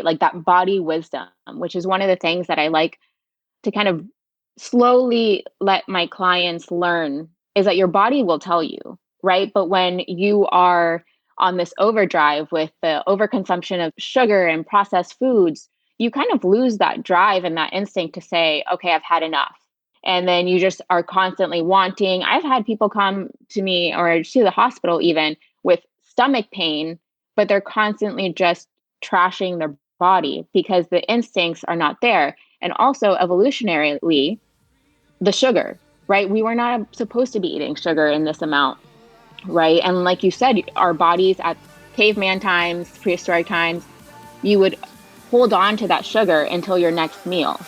like that body wisdom, which is one of the things that I like to kind of slowly let my clients learn is that your body will tell you, right? But when you are on this overdrive with the overconsumption of sugar and processed foods, you kind of lose that drive and that instinct to say, okay, I've had enough. And then you just are constantly wanting. I've had people come to me or to the hospital even with stomach pain, but they're constantly just trashing their body because the instincts are not there. And also evolutionarily, the sugar, right? We were not supposed to be eating sugar in this amount, right? And like you said, our bodies at caveman times, prehistoric times, you would hold on to that sugar until your next meal.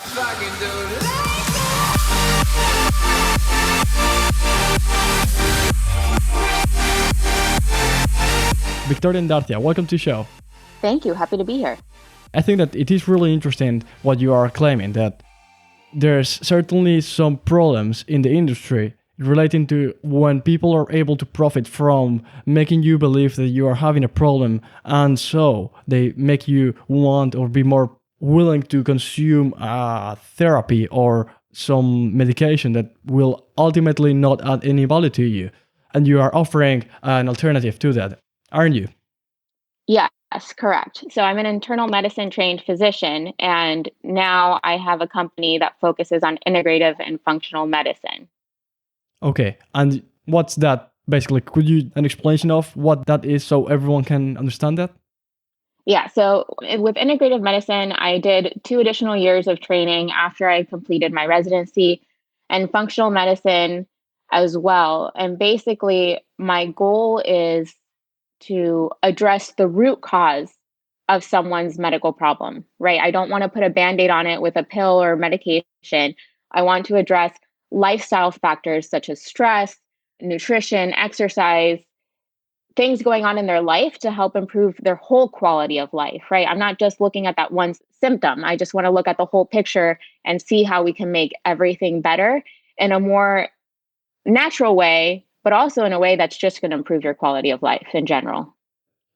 Victoria and Dartia, welcome to the show. Thank you. Happy to be here. I think that it is really interesting what you are claiming, that there's certainly some problems in the industry relating to when people are able to profit from making you believe that you are having a problem, and so they make you want or be more willing to consume therapy or some medication that will ultimately not add any value to you. And you are offering an alternative to that, aren't you? Yes, correct. So I'm an internal medicine trained physician, and now I have a company that focuses on integrative and functional medicine. Okay, and what's that basically? Could you an explanation of what that is so everyone can understand that? Yeah, so with integrative medicine, I did 2 additional years of training after I completed my residency, and functional medicine as well. And basically, my goal is to address the root cause of someone's medical problem, right? I don't want to put a band-aid on it with a pill or medication. I want to address lifestyle factors such as stress, nutrition, exercise, things going on in their life to help improve their whole quality of life, right? I'm not just looking at that one symptom. I just want to look at the whole picture and see how we can make everything better in a more natural way, but also in a way that's just going to improve your quality of life in general.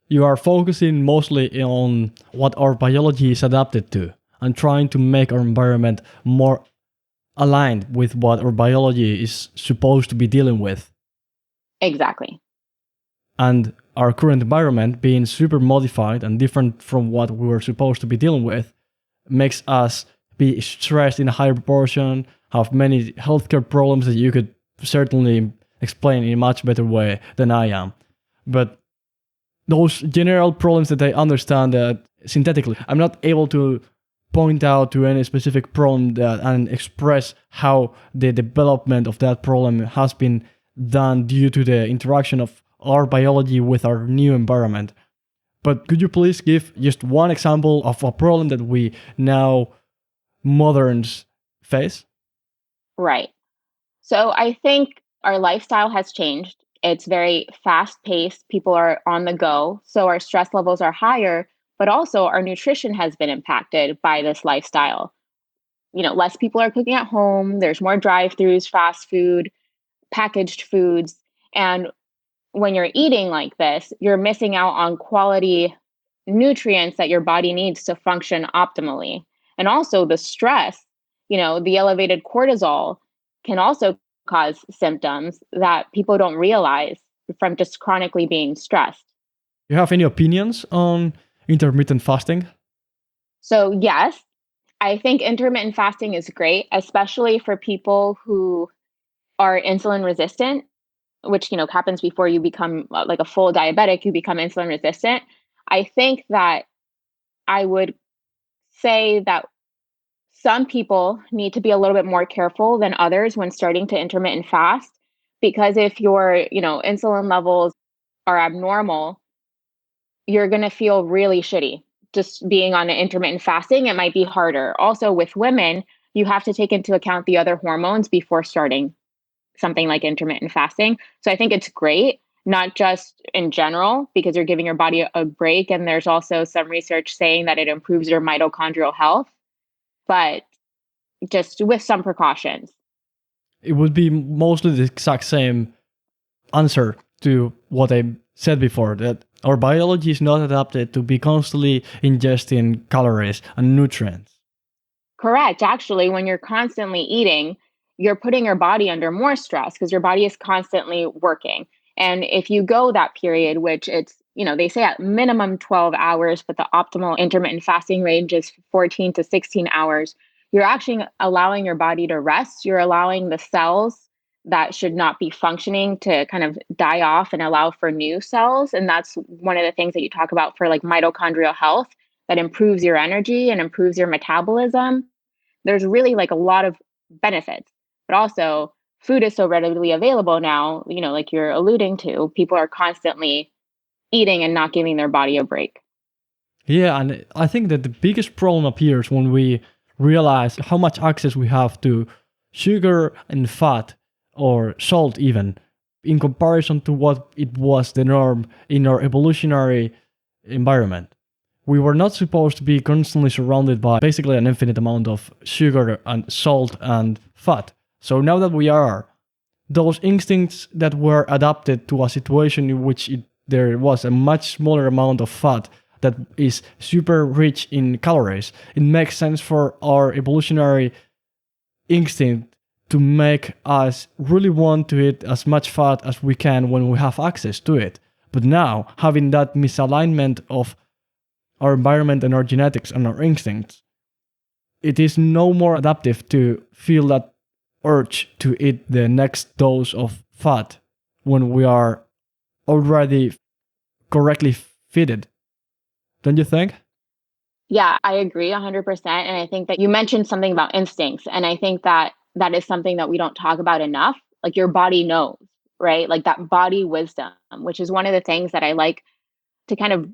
You are focusing mostly on what our biology is adapted to and trying to make our environment more aligned with what our biology is supposed to be dealing with. Exactly. And our current environment being super modified and different from what we were supposed to be dealing with makes us be stressed in a higher proportion, have many healthcare problems that you could certainly explain in a much better way than I am. But those general problems that I understand that synthetically, I'm not able to point out to any specific problem that, and express how the development of that problem has been done due to the interaction of our biology with our new environment. But could you please give just one example of a problem that we now moderns face? Right. So I think our lifestyle has changed. It's very fast paced. People are on the go. So our stress levels are higher, but also our nutrition has been impacted by this lifestyle. Less people are cooking at home. There's more drive-throughs, fast food, packaged foods. And when you're eating like this, you're missing out on quality nutrients that your body needs to function optimally. And also the stress, the elevated cortisol can also cause symptoms that people don't realize from just chronically being stressed. Do you have any opinions on intermittent fasting? So, yes, I think intermittent fasting is great, especially for people who are insulin resistant, which happens before you become like a full diabetic, you become insulin resistant. I think that I would say that some people need to be a little bit more careful than others when starting to intermittent fast, because if your insulin levels are abnormal, you're going to feel really shitty just being on an intermittent fasting. It might be harder. Also with women, you have to take into account the other hormones before starting something like intermittent fasting. So I think it's great, not just in general, because you're giving your body a break. And there's also some research saying that it improves your mitochondrial health, but just with some precautions. It would be mostly the exact same answer to what I said before, that Our biology is not adapted to be constantly ingesting calories and nutrients. Correct. Actually, when you're constantly eating, you're putting your body under more stress because your body is constantly working. And if you go that period, which they say at minimum 12 hours, but the optimal intermittent fasting range is 14 to 16 hours, you're actually allowing your body to rest. You're allowing the cells that should not be functioning to kind of die off and allow for new cells. And that's one of the things that you talk about for like mitochondrial health that improves your energy and improves your metabolism. There's really like a lot of benefits, but also food is so readily available now, like you're alluding to, people are constantly eating and not giving their body a break. Yeah, and I think that the biggest problem appears when we realize how much access we have to sugar and fat, or salt even, in comparison to what it was the norm in our evolutionary environment. We were not supposed to be constantly surrounded by basically an infinite amount of sugar and salt and fat. So now that we are, those instincts that were adapted to a situation in which there was a much smaller amount of fat that is super rich in calories, it makes sense for our evolutionary instinct to make us really want to eat as much fat as we can when we have access to it. But now, having that misalignment of our environment and our genetics and our instincts, it is no more adaptive to feel that urge to eat the next dose of fat when we are already correctly fitted. Don't you think? Yeah, I agree 100%. And I think that you mentioned something about instincts. And I think that that is something that we don't talk about enough. Like your body knows, right? Like that body wisdom, which is one of the things that I like to kind of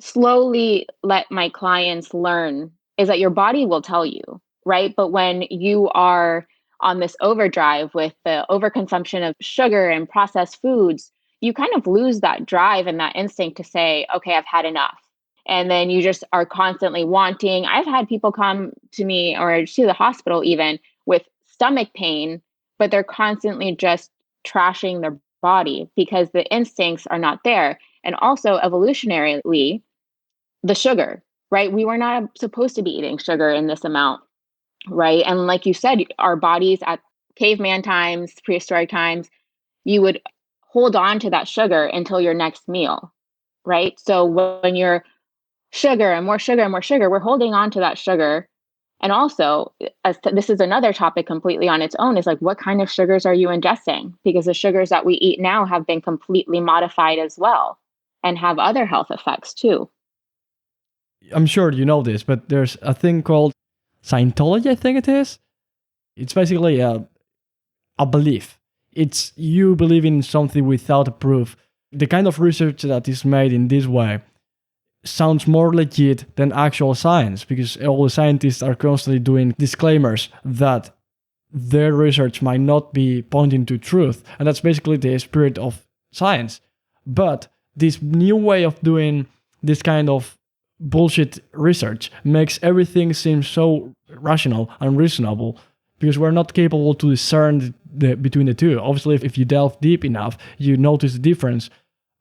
slowly let my clients learn is that your body will tell you, right? But when you are on this overdrive with the overconsumption of sugar and processed foods, you kind of lose that drive and that instinct to say, okay, I've had enough. And then you just are constantly wanting. I've had people come to me or to the hospital even with stomach pain, but they're constantly just trashing their body because the instincts are not there. And also evolutionarily, the sugar, right? We were not supposed to be eating sugar in this amount, right? And like you said, our bodies at caveman times, prehistoric times, you would hold on to that sugar until your next meal, right? So when you're sugar and more sugar and more sugar, we're holding on to that sugar. And also, this is another topic completely on its own, is like, what kind of sugars are you ingesting? Because the sugars that we eat now have been completely modified as well and have other health effects too. I'm sure you know this, but there's a thing called Scientology, I think it is. It's basically a belief. It's you believing in something without a proof. The kind of research that is made in this way sounds more legit than actual science, because all the scientists are constantly doing disclaimers that their research might not be pointing to truth. And that's basically the spirit of science. But this new way of doing this kind of bullshit research makes everything seem so rational and reasonable, because we're not capable to discern between the two. Obviously, if you delve deep enough, you notice the difference.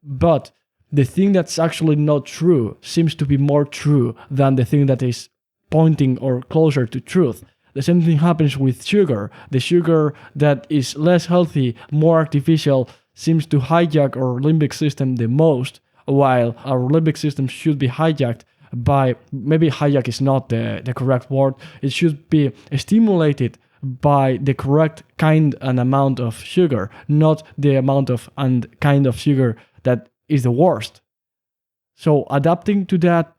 But the thing that's actually not true seems to be more true than the thing that is pointing or closer to truth. The same thing happens with sugar. The sugar that is less healthy, more artificial, seems to hijack our limbic system the most, while our limbic system should be hijacked by, maybe hijack is not the correct word, it should be stimulated by the correct kind and amount of sugar, not the amount of and kind of sugar that is the worst. So adapting to that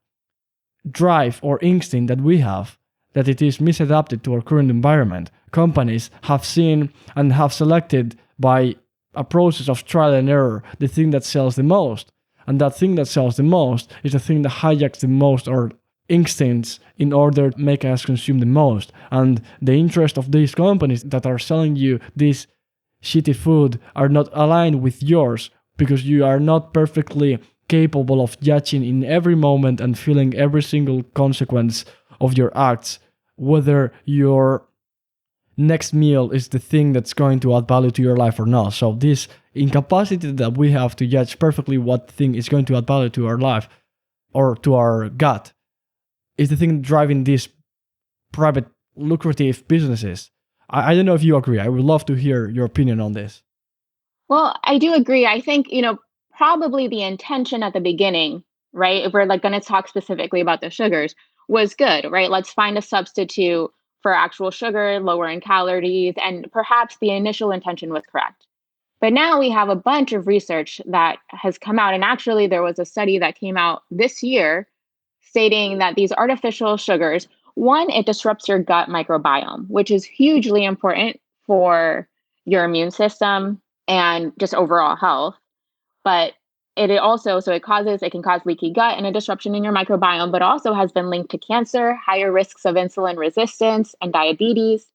drive or instinct that we have, that it is misadapted to our current environment, companies have seen and have selected by a process of trial and error the thing that sells the most. And that thing that sells the most is the thing that hijacks the most our instincts in order to make us consume the most. And the interest of these companies that are selling you this shitty food are not aligned with yours, because you are not perfectly capable of judging in every moment and feeling every single consequence of your acts, whether you're next meal is the thing that's going to add value to your life or not. So this incapacity that we have to judge perfectly what thing is going to add value to our life or to our gut is the thing driving these private lucrative businesses. I don't know if you agree. I would love to hear your opinion on this. Well, I do agree. I think, probably the intention at the beginning, right? If we're like going to talk specifically about the sugars, was good, right? Let's find a substitute for actual sugar, lower in calories, and perhaps the initial intention was correct. But now we have a bunch of research that has come out. And actually, there was a study that came out this year stating that these artificial sugars, one, it disrupts your gut microbiome, which is hugely important for your immune system and just overall health. But it can cause leaky gut and a disruption in your microbiome, but also has been linked to cancer, higher risks of insulin resistance and diabetes.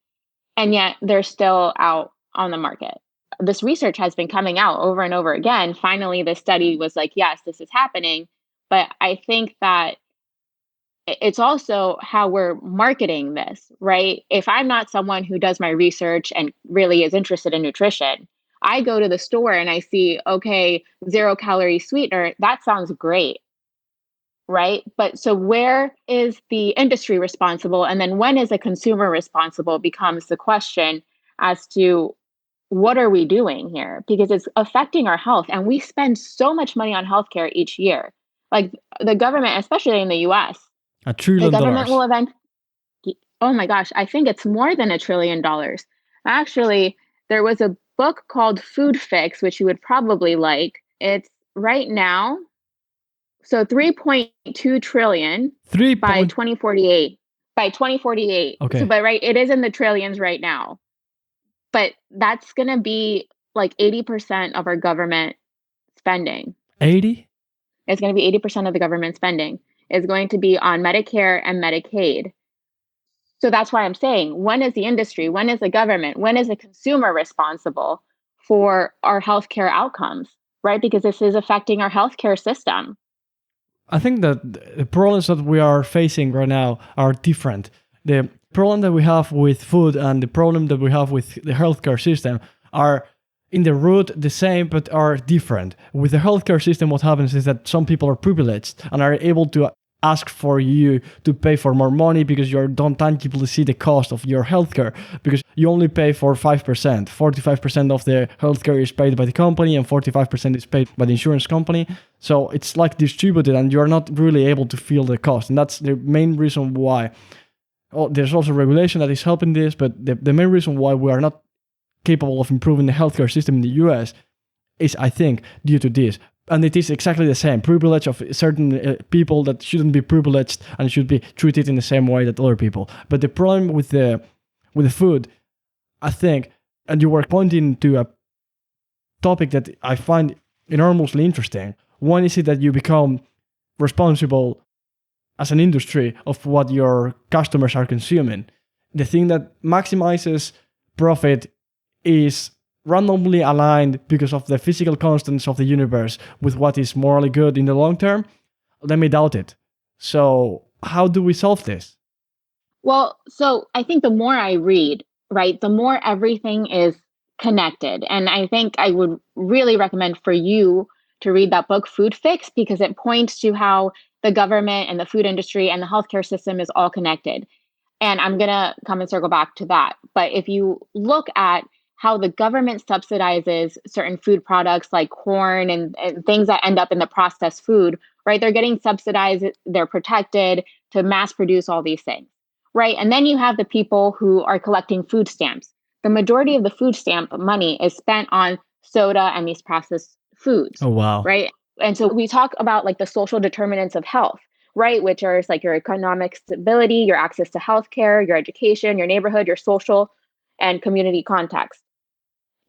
And yet they're still out on the market. This research has been coming out over and over again. Finally, this study was like, yes, this is happening. But I think that it's also how we're marketing this, right? If I'm not someone who does my research and really is interested in nutrition, I go to the store and I see, okay, 0-calorie sweetener, that sounds great, right? But so where is the industry responsible? And then when is the consumer responsible becomes the question as to what are we doing here? Because it's affecting our health. And we spend so much money on healthcare each year. Like the government, especially in the US, A the trillion government will dollars. event. Oh my gosh, I think it's more than $1 trillion. Actually, there was a book called Food Fix, which you would probably like. It's right now, so 3.2 trillion Three by point. 2048. By 2048. So, Okay. but right, it is in the trillions right now. But that's going to be like 80% of our government spending. 80. It's going to be 80% of the government spending is going to be on Medicare and Medicaid. So that's why I'm saying, when is the industry, when is the government, when is the consumer responsible for our healthcare outcomes, right? Because this is affecting our healthcare system. I think that the problems that we are facing right now are different. The problem that we have with food and the problem that we have with the healthcare system are in the root the same but are different. With the healthcare system, what happens is that some people are privileged and are able to ask for you to pay for more money because you don't tangibly see the cost of your healthcare, because you only pay for 5%. 45% of the healthcare is paid by the company and 45% is paid by the insurance company. So it's like distributed and you're not really able to feel the cost. And that's the main reason why. Oh, there's also regulation that is helping this, but the main reason why we are not capable of improving the healthcare system in the US is, I think, due to this. And it is exactly the same privilege of certain people that shouldn't be privileged and should be treated in the same way that other people. But the problem with the food, I think, and you were pointing to a topic that I find enormously interesting. One is it that you become responsible as an industry of what your customers are consuming. The thing that maximizes profit is randomly aligned because of the physical constants of the universe with what is morally good in the long term. Let me doubt it. So how do we solve this? Well, so I think the more I read, right, the more everything is connected. And I think I would really recommend for you to read that book, Food Fix, because it points to how the government and the food industry and the healthcare system is all connected. And I'm going to come and circle back to that. But if you look at how the government subsidizes certain food products like corn and things that end up in the processed food, right? They're getting subsidized, they're protected to mass produce all these things, right? And then you have the people who are collecting food stamps. The majority of the food stamp money is spent on soda and these processed foods, Oh, wow. right? And so we talk about like the social determinants of health, right? Which are like your economic stability, your access to healthcare, your education, your neighborhood, your social and community context.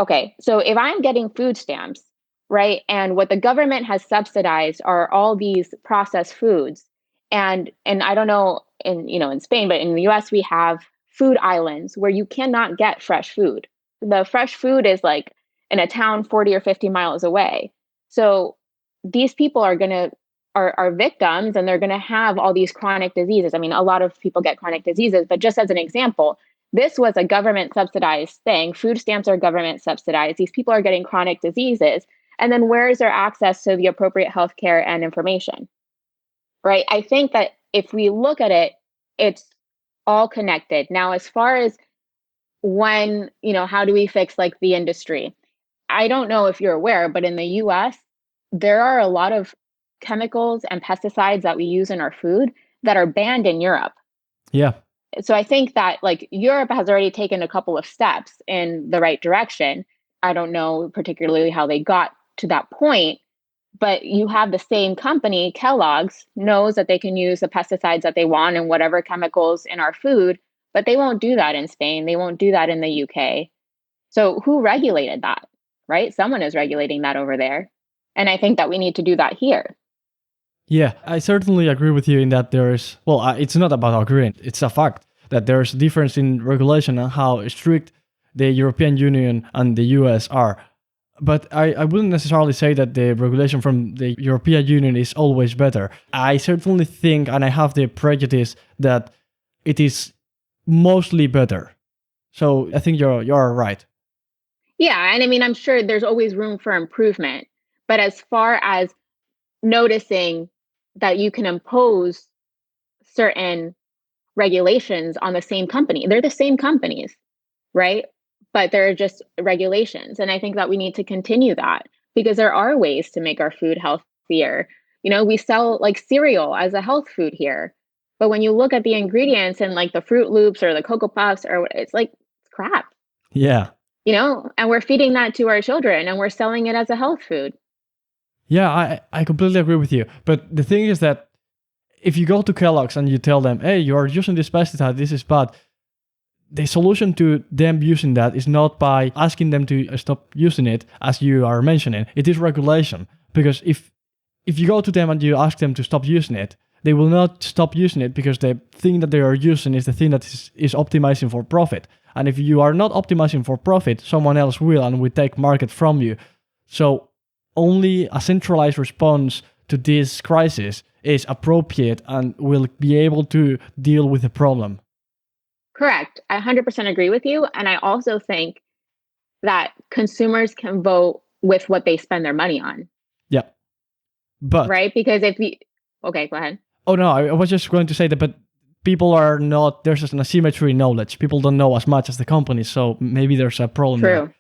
Okay, so if I'm getting food stamps, right, and what the government has subsidized are all these processed foods, and I don't know in Spain, but in the US we have food islands where you cannot get fresh food. The fresh food is like in a town 40 or 50 miles away. So these people are victims and they're gonna have all these chronic diseases. I mean, a lot of people get chronic diseases, but just as an example, This was a government subsidized thing. Food stamps are government subsidized. These people are getting chronic diseases. And then where is their access to the appropriate healthcare and information? Right? I think that if we look at it, it's all connected. Now, as far as when, how do we fix like the industry? I don't know if you're aware, but in the US, there are a lot of chemicals and pesticides that we use in our food that are banned in Europe. Yeah. So I think that like Europe has already taken a couple of steps in the right direction. I don't know particularly how they got to that point, but you have the same company, Kellogg's, knows that they can use the pesticides that they want and whatever chemicals in our food, but they won't do that in Spain. They won't do that in the UK. So who regulated that, right? Someone is regulating that over there. And I think that we need to do that here. Yeah, I certainly agree with you in that there is, well, it's not about agreeing, it's a fact that there's a difference in regulation and how strict the European Union and the US are. But I wouldn't necessarily say that the regulation from the European Union is always better. I certainly think, and I have the prejudice, that it is mostly better. So I think you're right. Yeah. And I mean, I'm sure there's always room for improvement. But as far as noticing that you can impose certain regulations on the same company, they're the same companies, right? But there are just regulations. And I think that we need to continue that because there are ways to make our food healthier. We sell like cereal as a health food here. But when you look at the ingredients and like the Fruit Loops or the Cocoa Puffs or it's like it's crap, Yeah. and we're feeding that to our children and we're selling it as a health food. Yeah, I completely agree with you. But the thing is that if you go to Kellogg's and you tell them, hey, you're using this pesticide, this is bad, the solution to them using that is not by asking them to stop using it, as you are mentioning. It is regulation. Because if you go to them and you ask them to stop using it, they will not stop using it because the thing that they are using is the thing that is optimizing for profit. And if you are not optimizing for profit, someone else will and will take market from you. So only a centralized response to this crisis is appropriate and will be able to deal with the problem. Correct. I 100% agree with you. And I also think that consumers can vote with what they spend their money on. Yeah. But right? Because if we, okay, go ahead. oh no, I was just going to say that, but people are not, there's just an asymmetry in knowledge. People don't know as much as the companies, so maybe there's a problem True. there.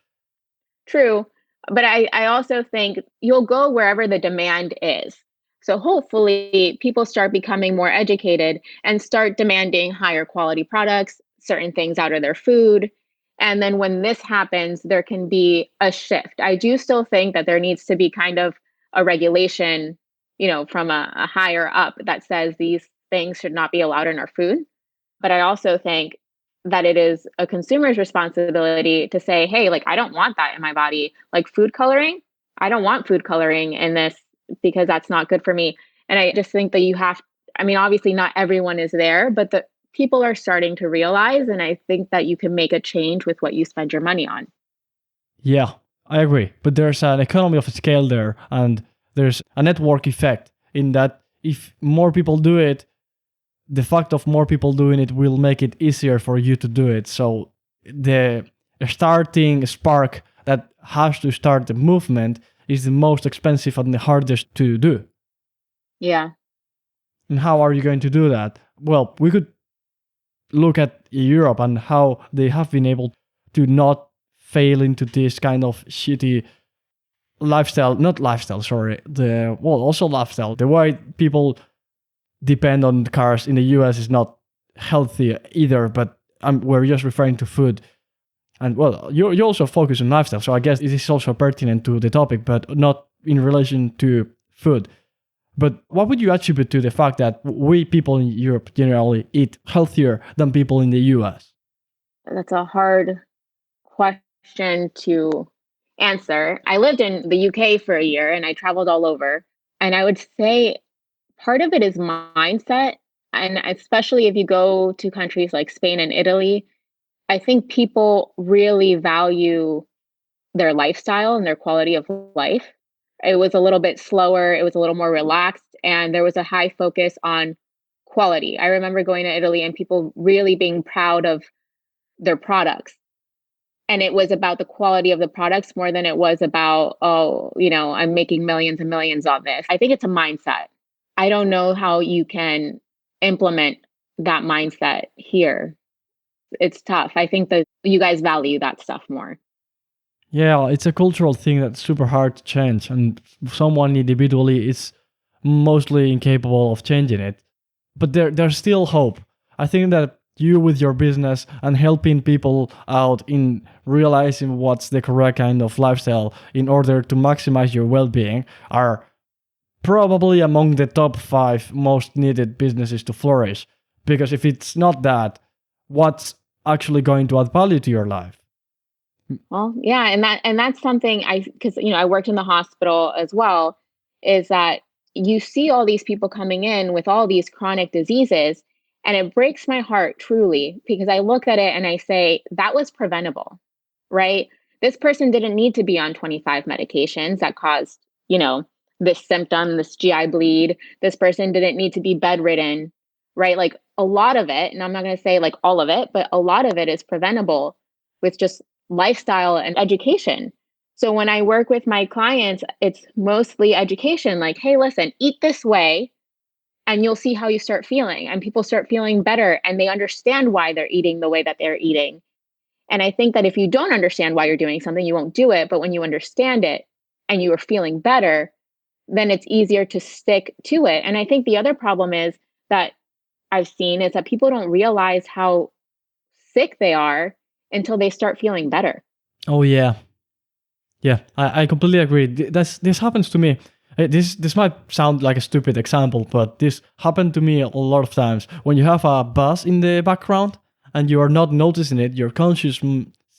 True. But I also think you'll go wherever the demand is. So hopefully people start becoming more educated and start demanding higher quality products, certain things out of their food. And then when this happens, there can be a shift. I do still think that there needs to be kind of a regulation, from a higher up that says these things should not be allowed in our food. But I also think that it is a consumer's responsibility to say, hey, like, I don't want that in my body. Like food coloring, I don't want food coloring in this because that's not good for me. And I just think that I mean, obviously not everyone is there, but the people are starting to realize. And I think that you can make a change with what you spend your money on. Yeah, I agree. But there's an economy of scale there, and there's a network effect in that if more people do it, the fact of more people doing it will make it easier for you to do it. So the starting spark that has to start the movement is the most expensive and the hardest to do. Yeah. And how are you going to do that? Well, we could look at Europe and how they have been able to not fail into this kind of shitty also lifestyle. The way people depend on cars in the US is not healthy either, but we're just referring to food. And well, you also focus on lifestyle, so I guess it is also pertinent to the topic, but not in relation to food. But what would you attribute to the fact that we people in Europe generally eat healthier than people in the US? That's a hard question to answer. I lived in the UK for a year and I traveled all over. And I would say part of it is mindset. And especially if you go to countries like Spain and Italy, I think people really value their lifestyle and their quality of life. It was a little bit slower, it was a little more relaxed, and there was a high focus on quality. I remember going to Italy and people really being proud of their products. And it was about the quality of the products more than it was about, oh, I'm making millions and millions on this. I think it's a mindset. I don't know how you can implement that mindset here. It's tough. I think that you guys value that stuff more. Yeah, it's a cultural thing that's super hard to change, and someone individually is mostly incapable of changing it. But there's still hope. I think that you with your business and helping people out in realizing what's the correct kind of lifestyle in order to maximize your well-being are probably among the top 5 most needed businesses to flourish. Because if it's not that, what's actually going to add value to your life? Well, yeah, and that's something because I worked in the hospital as well, is that you see all these people coming in with all these chronic diseases, and it breaks my heart truly because I look at it and I say that was preventable, right? This person didn't need to be on 25 medications that caused, you know, this symptom, this GI bleed. This person didn't need to be bedridden, right? Like a lot of it, and I'm not going to say like all of it, but a lot of it is preventable with just lifestyle and education. So when I work with my clients, it's mostly education like, hey, listen, eat this way and you'll see how you start feeling. And people start feeling better and they understand why they're eating the way that they're eating. And I think that if you don't understand why you're doing something, you won't do it. But when you understand it and you are feeling better, then it's easier to stick to it. And I think the other problem is that I've seen is that people don't realize how sick they are until they start feeling better. Oh yeah, yeah, I completely agree. This happens to me. This might sound like a stupid example, but this happened to me a lot of times. When you have a buzz in the background and you are not noticing it, your conscious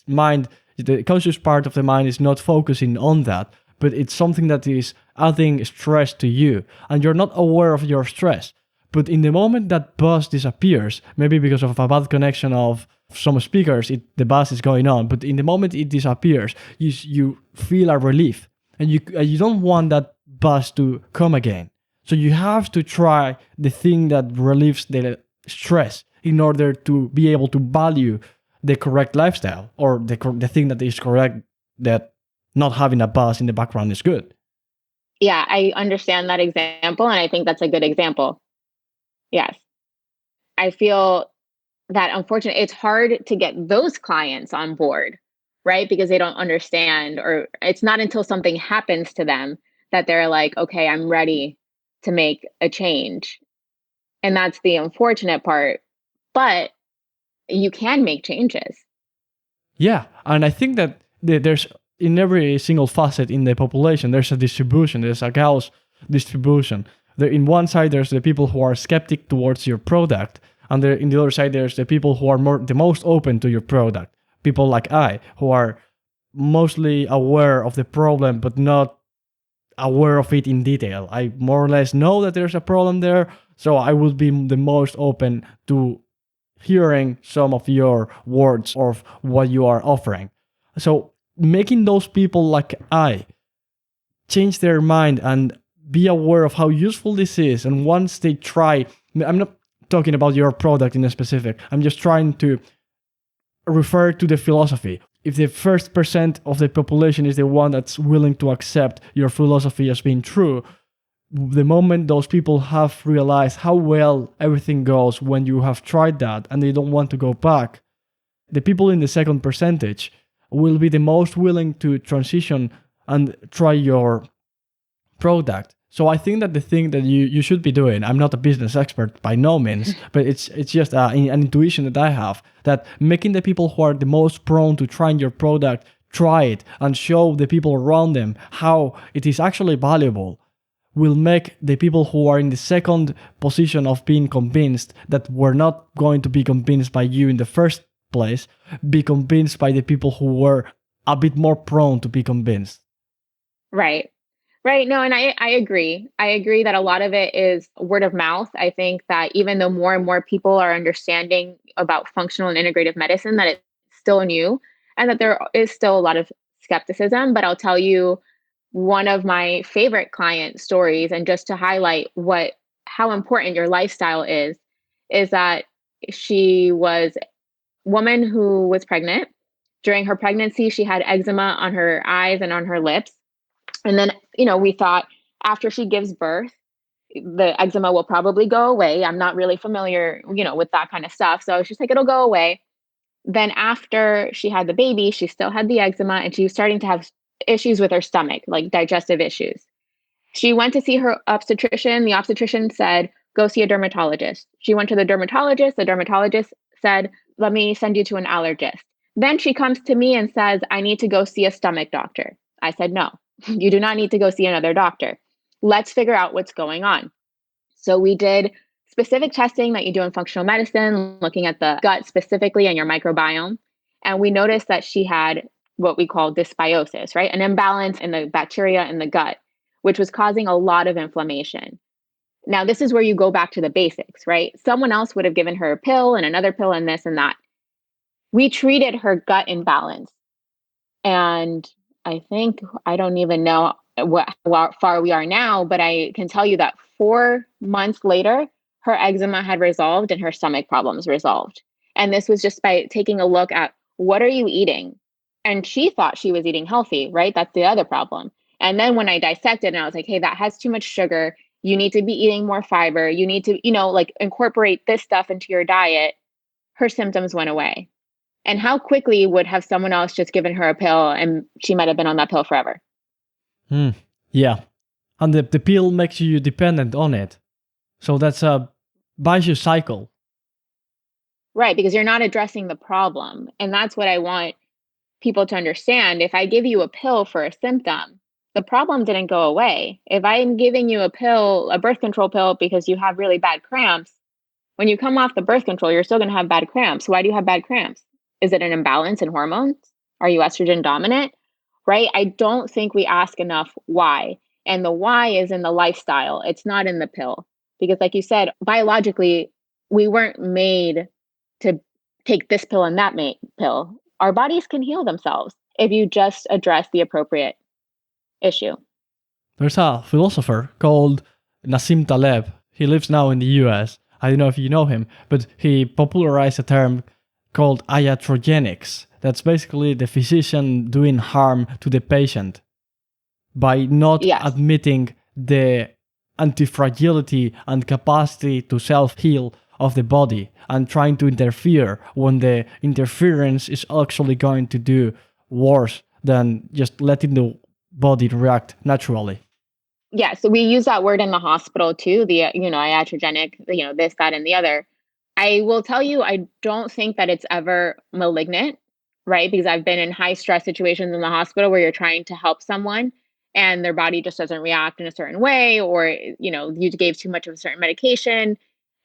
mind, the conscious part of the mind is not focusing on that, but it's something that is adding stress to you, and you're not aware of your stress. But in the moment that buzz disappears, maybe because of a bad connection of some speakers, the buzz is going on. But in the moment it disappears, you feel a relief, and you don't want that buzz to come again. So you have to try the thing that relieves the stress in order to be able to value the correct lifestyle, or the thing that is correct, that not having a buzz in the background is good. Yeah, I understand that example. And I think that's a good example. Yes. I feel that unfortunately it's hard to get those clients on board, right? Because they don't understand, or it's not until something happens to them that they're like, okay, I'm ready to make a change. And that's the unfortunate part. But you can make changes. Yeah, and I think that there's in every single facet in the population there's a distribution. There's a Gauss distribution. There, in one side, there's the people who are skeptic towards your product, and there in the other side, there's the people who are the most open to your product. People like I, who are mostly aware of the problem, but not aware of it in detail. I more or less know that there's a problem there, so I would be the most open to hearing some of your words of what you are offering. So making those people like I change their mind and be aware of how useful this is, and once they try, I'm not talking about your product in a specific, I'm just trying to refer to the philosophy. If the first percent of the population is the one that's willing to accept your philosophy as being true, the moment those people have realized how well everything goes when you have tried that and they don't want to go back, the people in the second percentage will be the most willing to transition and try your product. So I think that the thing that you should be doing, I'm not a business expert by no means, but it's just an intuition that I have, that making the people who are the most prone to trying your product try it and show the people around them how it is actually valuable will make the people who are in the second position of being convinced that were not going to be convinced by you in the first place, be convinced by the people who were a bit more prone to be convinced. Right. Right. No, and I agree. I agree that a lot of it is word of mouth. I think that even though more and more people are understanding about functional and integrative medicine, that it's still new and that there is still a lot of skepticism. But I'll tell you one of my favorite client stories, and just to highlight how important your lifestyle is that she was woman who was pregnant. During her pregnancy, she had eczema on her eyes and on her lips. And then, we thought after she gives birth, the eczema will probably go away. I'm not really familiar, with that kind of stuff. So I was just like, it'll go away. Then after she had the baby, she still had the eczema and she was starting to have issues with her stomach, like digestive issues. She went to see her obstetrician. The obstetrician said, go see a dermatologist. She went to the dermatologist. The dermatologist said, let me send you to an allergist. Then she comes to me and says, I need to go see a stomach doctor. I said, no, you do not need to go see another doctor. Let's figure out what's going on. So we did specific testing that you do in functional medicine, looking at the gut specifically and your microbiome. And we noticed that she had what we call dysbiosis, right? An imbalance in the bacteria in the gut, which was causing a lot of inflammation. Now, this is where you go back to the basics, right? Someone else would have given her a pill and another pill and this and that. We treated her gut imbalance. And I think, I don't even know how far we are now, but I can tell you that 4 months later, her eczema had resolved and her stomach problems resolved. And this was just by taking a look at what are you eating? And she thought she was eating healthy, right? That's the other problem. And then when I dissected and I was like, hey, that has too much sugar. You need to be eating more fiber. You need to, like incorporate this stuff into your diet. Her symptoms went away. And how quickly would have someone else just given her a pill and she might have been on that pill forever? Yeah. And the pill makes you dependent on it. So that's a vicious cycle. Right, because you're not addressing the problem. And that's what I want people to understand. If I give you a pill for a symptom, the problem didn't go away. If I'm giving you a pill, a birth control pill, because you have really bad cramps, when you come off the birth control, you're still going to have bad cramps. Why do you have bad cramps? Is it an imbalance in hormones? Are you estrogen dominant? Right? I don't think we ask enough why. And the why is in the lifestyle. It's not in the pill. Because like you said, biologically, we weren't made to take this pill and that pill. Our bodies can heal themselves if you just address the appropriate issue. There's a philosopher called Nassim Taleb. He lives now in the US. I don't know if you know him, but he popularized a term called iatrogenics. That's basically the physician doing harm to the patient by not admitting the antifragility and capacity to self-heal of the body and trying to interfere when the interference is actually going to do worse than just letting the body react naturally. Yeah, so we use that word in the hospital too, the, iatrogenic, this, that, and the other. I will tell you, I don't think that it's ever malignant, right? Because I've been in high stress situations in the hospital where you're trying to help someone and their body just doesn't react in a certain way, or, you gave too much of a certain medication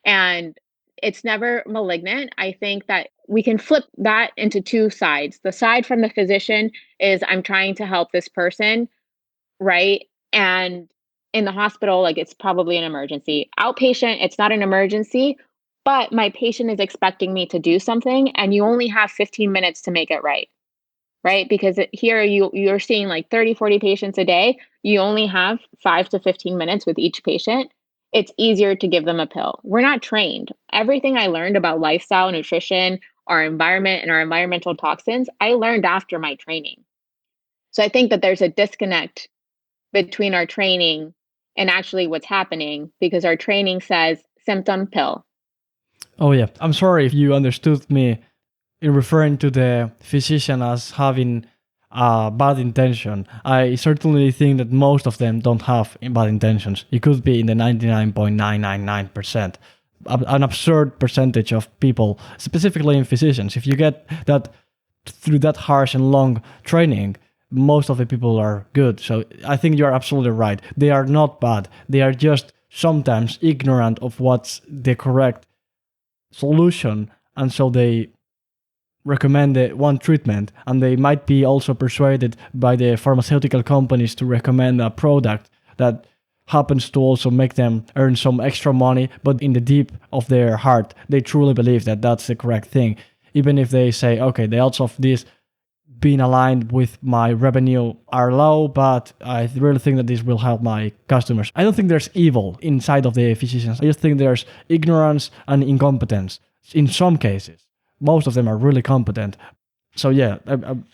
and it's never malignant. I think that we can flip that into two sides. The side from the physician is I'm trying to help this person, right? And in the hospital, like it's probably an emergency. Outpatient, it's not an emergency, but my patient is expecting me to do something and you only have 15 minutes to make it right. Right? Because here you're seeing like 30, 40 patients a day. You only have 5 to 15 minutes with each patient. It's easier to give them a pill. We're not trained. Everything I learned about lifestyle, nutrition, our environment, and our environmental toxins, I learned after my training. So I think that there's a disconnect between our training and actually what's happening because our training says symptom pill. Oh yeah, I'm sorry if you understood me in referring to the physician as having a bad intention. I certainly think that most of them don't have bad intentions. It could be in the 99.999%. An absurd percentage of people, specifically in physicians. If you get that through that harsh and long training, most of the people are good. So I think you're absolutely right. They are not bad. They are just sometimes ignorant of what's the correct solution. And so they recommend the one treatment, and they might be also persuaded by the pharmaceutical companies to recommend a product that happens to also make them earn some extra money, but in the deep of their heart, they truly believe that that's the correct thing. Even if they say, okay, the odds of this being aligned with my revenue are low, but I really think that this will help my customers. I don't think there's evil inside of the physicians. I just think there's ignorance and incompetence in some cases. most of them are really competent. So yeah,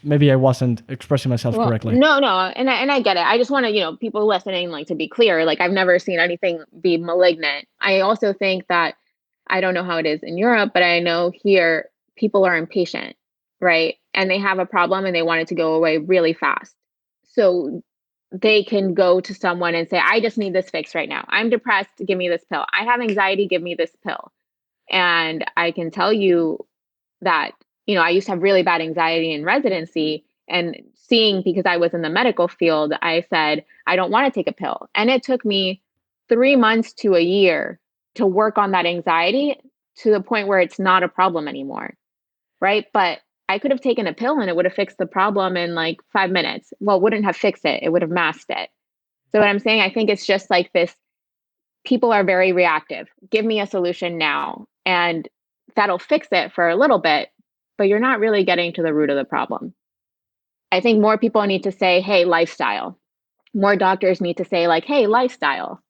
maybe I wasn't expressing myself Well, correctly. no, and I get it. I just want to, people listening, like, to be clear, like, I've never seen anything be malignant. I also think that I don't know how it is in Europe, but I know here people are impatient, right? And they have a problem and they want it to go away really fast. So they can go to someone and say, I just need this fixed right now. I'm depressed, give me this pill. I have anxiety, give me this pill. And I can tell you that, I used to have really bad anxiety in residency, and seeing, because I was in the medical field, I said, I don't want to take a pill. And it took me 3 months to a year to work on that anxiety to the point where it's not a problem anymore. Right. But I could have taken a pill and it would have fixed the problem in like 5 minutes. Well, it wouldn't have fixed it. It would have masked it. So what I'm saying, I think it's just like this, people are very reactive. Give me a solution now. And that'll fix it for a little bit, but you're not really getting to the root of the problem. I think more people need to say, hey, lifestyle. More doctors need to say, like, hey, lifestyle.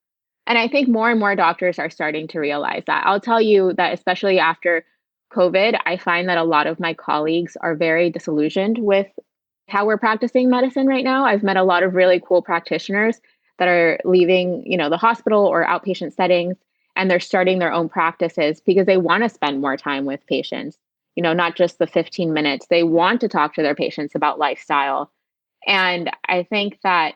And I think more and more doctors are starting to realize that. I'll tell you that, especially after COVID, I find that a lot of my colleagues are very disillusioned with how we're practicing medicine right now. I've met a lot of really cool practitioners that are leaving, the hospital or outpatient settings, and they're starting their own practices because they want to spend more time with patients, not just the 15 minutes. They want to talk to their patients about lifestyle. And I think that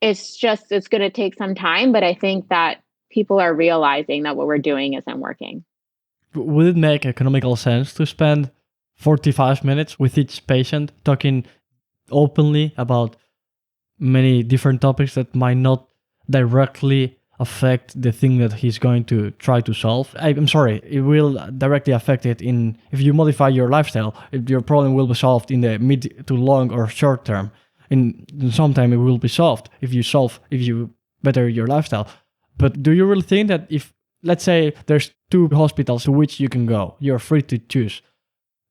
it's going to take some time, but I think that people are realizing that what we're doing isn't working. Would it make economical sense to spend 45 minutes with each patient talking openly about many different topics that might not directly affect the thing that he's going to try to solve? I'm sorry, it will directly affect it in if you modify your lifestyle, your problem will be solved in the mid to long or short term. In some time it will be solved if you better your lifestyle. But do you really think that if, let's say, there's two hospitals to which you can go, you're free to choose.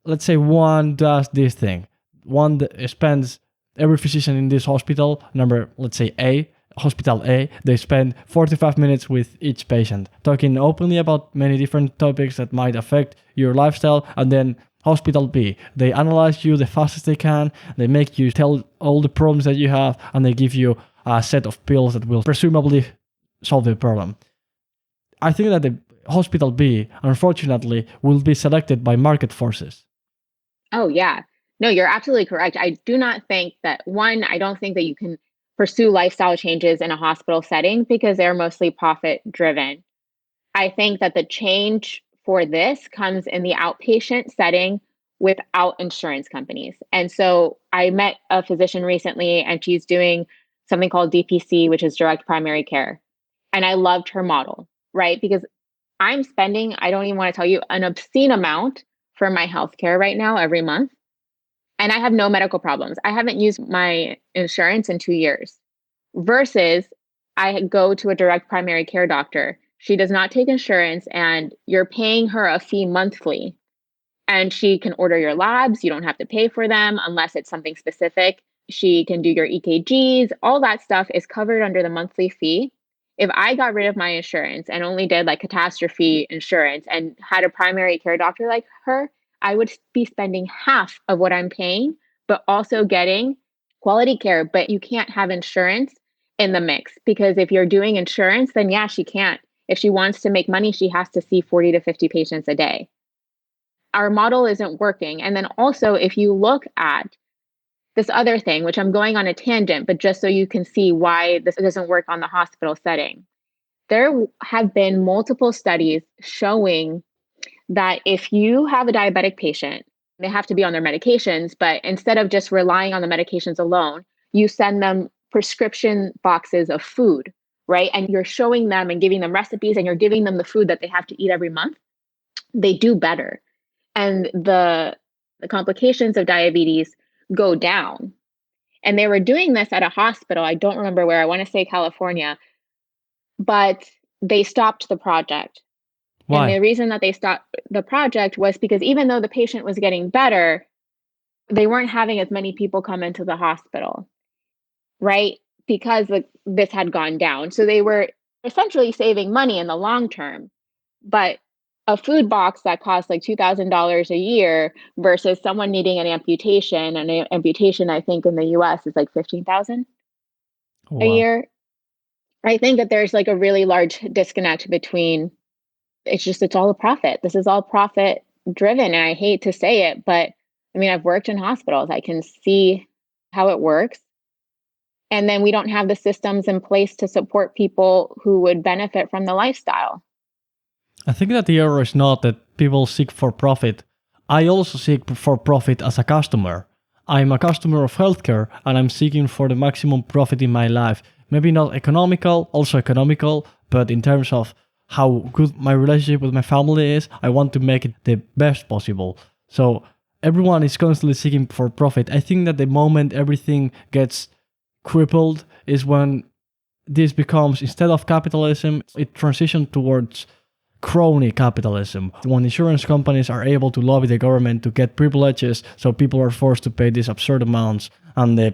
Let's say one does this thing. One that spends, every physician in this hospital, let's say hospital A, they spend 45 minutes with each patient, talking openly about many different topics that might affect your lifestyle. And then hospital B, they analyze you the fastest they can, they make you tell all the problems that you have, and they give you a set of pills that will presumably solve the problem. I think that the hospital B, unfortunately, will be selected by market forces. Oh, yeah. No, you're absolutely correct. I do not think that, one, I don't think that you can pursue lifestyle changes in a hospital setting because they're mostly profit driven. I think that the change for this comes in the outpatient setting without insurance companies. And so I met a physician recently, and she's doing something called DPC, which is direct primary care. And I loved her model, right? Because I'm spending, I don't even want to tell you, an obscene amount for my healthcare right now every month. And I have no medical problems. I haven't used my insurance in 2 years. Versus I go to a direct primary care doctor. She does not take insurance, and you're paying her a fee monthly. And she can order your labs. You don't have to pay for them unless it's something specific. She can do your EKGs. All that stuff is covered under the monthly fee. If I got rid of my insurance and only did like catastrophe insurance and had a primary care doctor like her, I would be spending half of what I'm paying, but also getting quality care. But you can't have insurance in the mix, because if you're doing insurance, then yeah, she can't. If she wants to make money, she has to see 40 to 50 patients a day. Our model isn't working. And then also, if you look at this other thing, which I'm going on a tangent, but just so you can see why this doesn't work on the hospital setting, there have been multiple studies showing that if you have a diabetic patient, they have to be on their medications, but instead of just relying on the medications alone, you send them prescription boxes of food, right? And you're showing them and giving them recipes, and you're giving them the food that they have to eat every month. They do better. And the complications of diabetes go down. And they were doing this at a hospital. I don't remember where. I want to say California, but they stopped the project. And the Why? reason that they stopped the project was because even though the patient was getting better, they weren't having as many people come into the hospital, right? Because this had gone down. So they were essentially saving money in the long term. But a food box that costs like $2,000 a year versus someone needing an amputation. An amputation, I think, in the US is like 15,000 a Wow. year. I think that there's like a really large disconnect between it's all a profit. This is all profit driven. And I hate to say it, but I mean, I've worked in hospitals. I can see how it works. And then we don't have the systems in place to support people who would benefit from the lifestyle. I think that the error is not that people seek for profit. I also seek for profit as a customer. I'm a customer of healthcare and I'm seeking for the maximum profit in my life. Maybe not economical, also economical, but in terms of how good my relationship with my family is, I want to make it the best possible. So everyone is constantly seeking for profit. I think that the moment everything gets crippled is when this becomes, instead of capitalism, it transitions towards crony capitalism, when insurance companies are able to lobby the government to get privileges, so people are forced to pay these absurd amounts, and the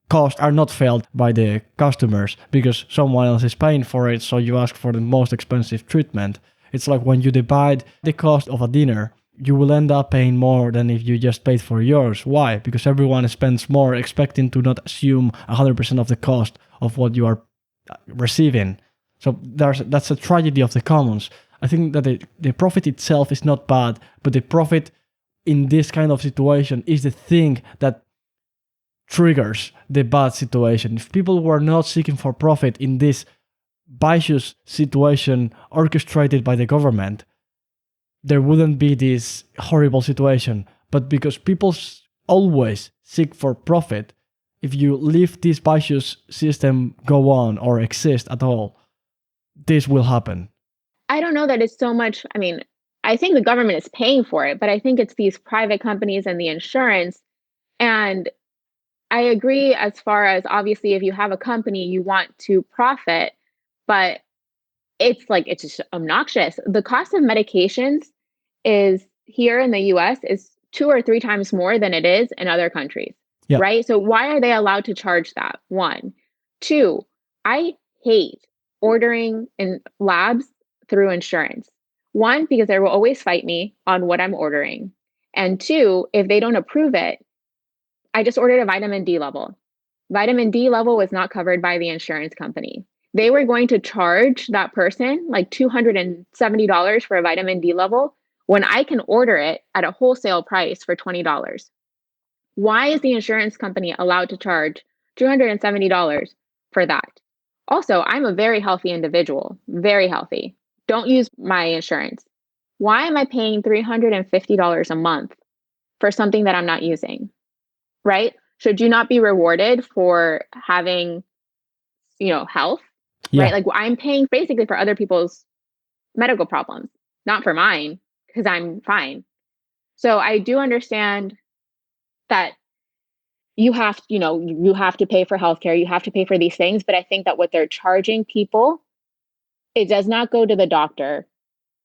costs are not felt by the customers because someone else is paying for it, so you ask for the most expensive treatment. It's like when you divide the cost of a dinner, you will end up paying more than if you just paid for yours. Why? Because everyone spends more expecting to not assume 100% of the cost of what you are receiving. So that's a tragedy of the commons. I think that the profit itself is not bad, but the profit in this kind of situation is the thing that triggers the bad situation. If people were not seeking for profit in this vicious situation orchestrated by the government, there wouldn't be this horrible situation. But because people always seek for profit, if you leave this vicious system go on or exist at all, this will happen. I don't know that it's so much. I mean, I think the government is paying for it, but I think it's these private companies and the insurance. And I agree as far as obviously, if you have a company, you want to profit, but it's just obnoxious. The cost of medications is here in the US is 2 or 3 times more than it is in other countries, Yeah. right? So why are they allowed to charge that? One. Two, I hate ordering in labs through insurance. One, because they will always fight me on what I'm ordering. And two, if they don't approve it, I just ordered a vitamin D level. Vitamin D level was not covered by the insurance company. They were going to charge that person like $270 for a vitamin D level when I can order it at a wholesale price for $20. Why is the insurance company allowed to charge $270 for that? Also, I'm a very healthy individual, very healthy. Don't use my insurance. Why am I paying $350 a month for something that I'm not using? Right? Should you not be rewarded for having, health? Right? Yeah. Like I'm paying basically for other people's medical problems, not for mine, because I'm fine. So I do understand that you have to pay for healthcare, you have to pay for these things, but I think that what they're charging people, it does not go to the doctor.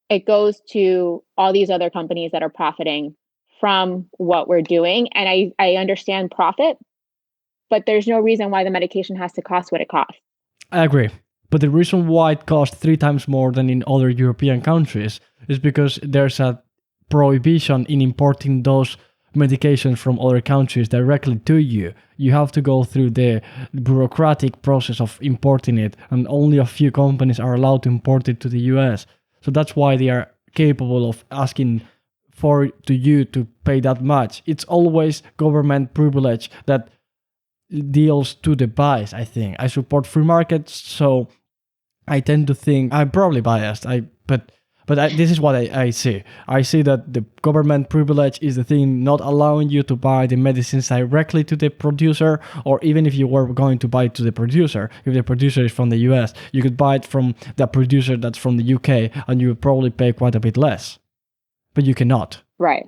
It goes to all these other companies that are profiting from what we're doing. And I understand profit, but there's no reason why the medication has to cost what it costs. I agree. But the reason why it costs 3 times more than in other European countries is because there's a prohibition in importing those medications from other countries directly to you. You have to go through the bureaucratic process of importing it, and only a few companies are allowed to import it to the US. So that's why they are capable of asking for you to pay that much. It's always government privilege that deals to the bias. I think I support free markets, so I tend to think I'm probably biased. This is what I see. I see that the government privilege is the thing not allowing you to buy the medicines directly to the producer, or even if you were going to buy it to the producer, if the producer is from the US, you could buy it from the producer that's from the UK, and you would probably pay quite a bit less. But you cannot. Right.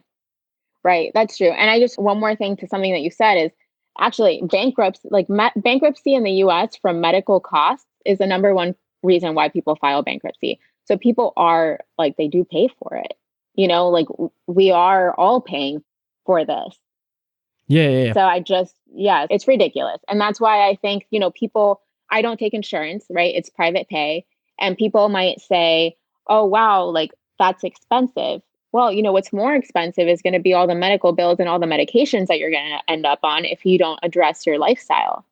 Right. That's true. And I just, one more thing to something that you said is actually bankruptcy, like bankruptcy in the US from medical costs is the number one reason why people file bankruptcy. So people are like, they do pay for it. Like we are all paying for this. Yeah. So yeah, it's ridiculous. And that's why I think, people, I don't take insurance, right? It's private pay. And people might say, oh, wow, like That's expensive. Well, what's more expensive is going to be all the medical bills and all the medications that you're going to end up on if you don't address your lifestyle.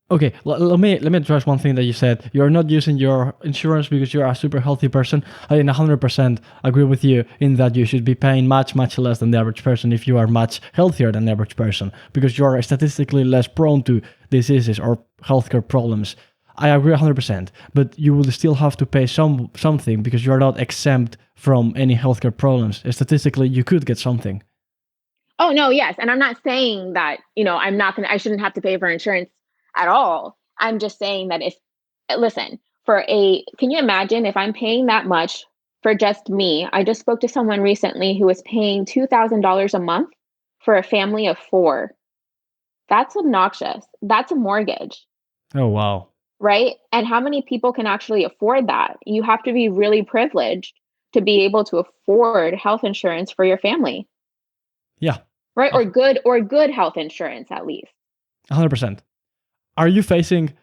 Okay, let me address one thing that you said. You're not using your insurance because you're a super healthy person. I 100% agree with you in that you should be paying much less than the average person if you are much healthier than the average person because you are statistically less prone to diseases or healthcare problems. I agree 100%, but you will still have to pay something because you are not exempt from any healthcare problems. Statistically, you could get something. Oh, no, yes. And I'm not saying that, I shouldn't have to pay for insurance at all. I'm just saying that listen, can you imagine if I'm paying that much for just me? I just spoke to someone recently who was paying $2,000 a month for a family of four. That's obnoxious. That's a mortgage, Oh, wow. right? And how many people can actually afford that? You have to be really privileged to be able to afford health insurance for your family, Yeah, right? Or good health insurance at least. 100%. Are you facing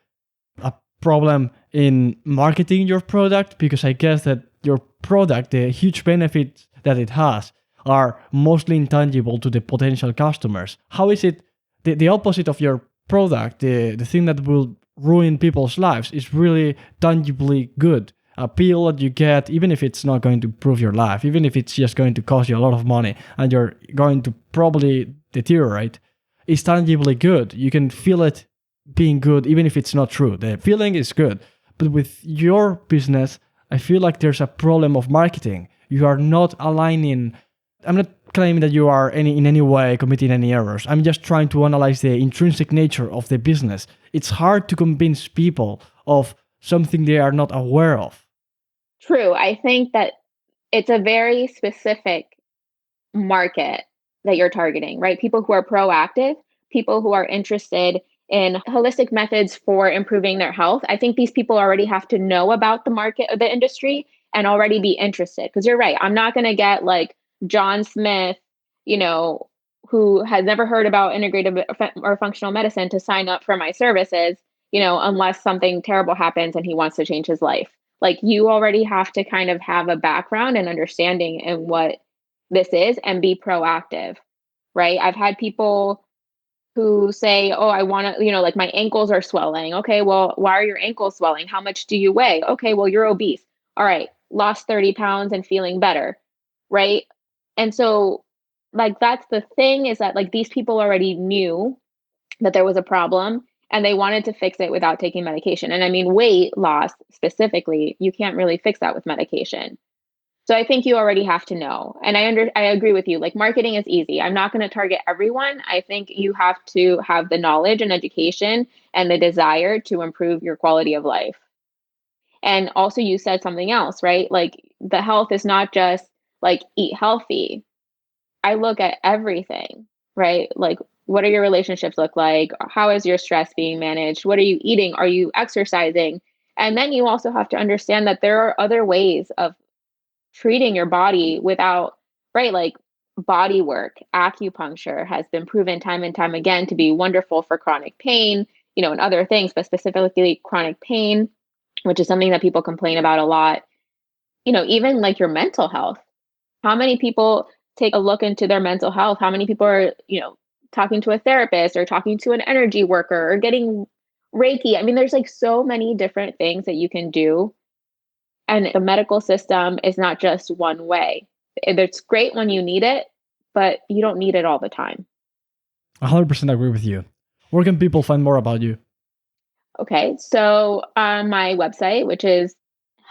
a problem in marketing your product? Because I guess that your product, the huge benefits that it has, are mostly intangible to the potential customers. How is it the opposite of your product, the thing that will ruin people's lives, is really tangibly good? A pill that you get, even if it's not going to improve your life, even if it's just going to cost you a lot of money and you're going to probably deteriorate, is tangibly good. You can feel it being good, even if it's not true. The feeling is good. But with your business, I feel like there's a problem of marketing. You are not aligning. I'm not claiming that you are in any way committing any errors. I'm just trying to analyze the intrinsic nature of the business. It's hard to convince people of something they are not aware of. True. I think that it's a very specific market that you're targeting, right? People who are proactive, people who are interested in holistic methods for improving their health. I think these people already have to know about the market or the industry and already be interested. Because you're right, I'm not going to get like John Smith, you know, who has never heard about integrative or functional medicine to sign up for my services, unless something terrible happens and he wants to change his life. Like you already have to kind of have a background and understanding in what this is and be proactive, right? I've had people who say, "Oh, I want to, like my ankles are swelling." Okay, well, why are your ankles swelling? How much do you weigh? Okay, well, you're obese. All right, lost 30 pounds and feeling better, right? And so, like, that's the thing is that, like, these people already knew that there was a problem and they wanted to fix it without taking medication. And I mean, weight loss specifically, you can't really fix that with medication. So I think you already have to know. And I agree with you. Like marketing is easy. I'm not going to target everyone. I think you have to have the knowledge and education and the desire to improve your quality of life. And also you said something else, right? Like the health is not just like eat healthy. I look at everything, right? Like what are your relationships look like? How is your stress being managed? What are you eating? Are you exercising? And then you also have to understand that there are other ways of treating your body without, right? Like body work, acupuncture has been proven time and time again to be wonderful for chronic pain, and other things, but specifically chronic pain, which is something that people complain about a lot. Even like your mental health. How many people take a look into their mental health? How many people are, talking to a therapist or talking to an energy worker or getting Reiki? I mean, there's like so many different things that you can do, and the medical system is not just one way. It's great when you need it, but you don't need it all the time. 100% agree with you. Where can people find more about you? Okay, so on my website, which is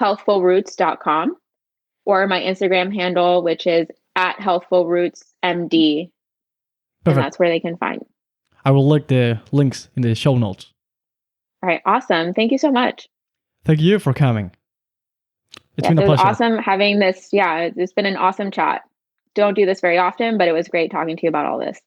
healthfulroots.com, or my Instagram handle, which is at healthfulrootsmd, and Perfect. that's where they can find. I will link the links in the show notes. All right, awesome. Thank you so much. Thank you for coming. It's Yes, been a it was pleasure. awesome having this. Yeah, it's been an awesome chat. Don't do this very often, but it was great talking to you about all this.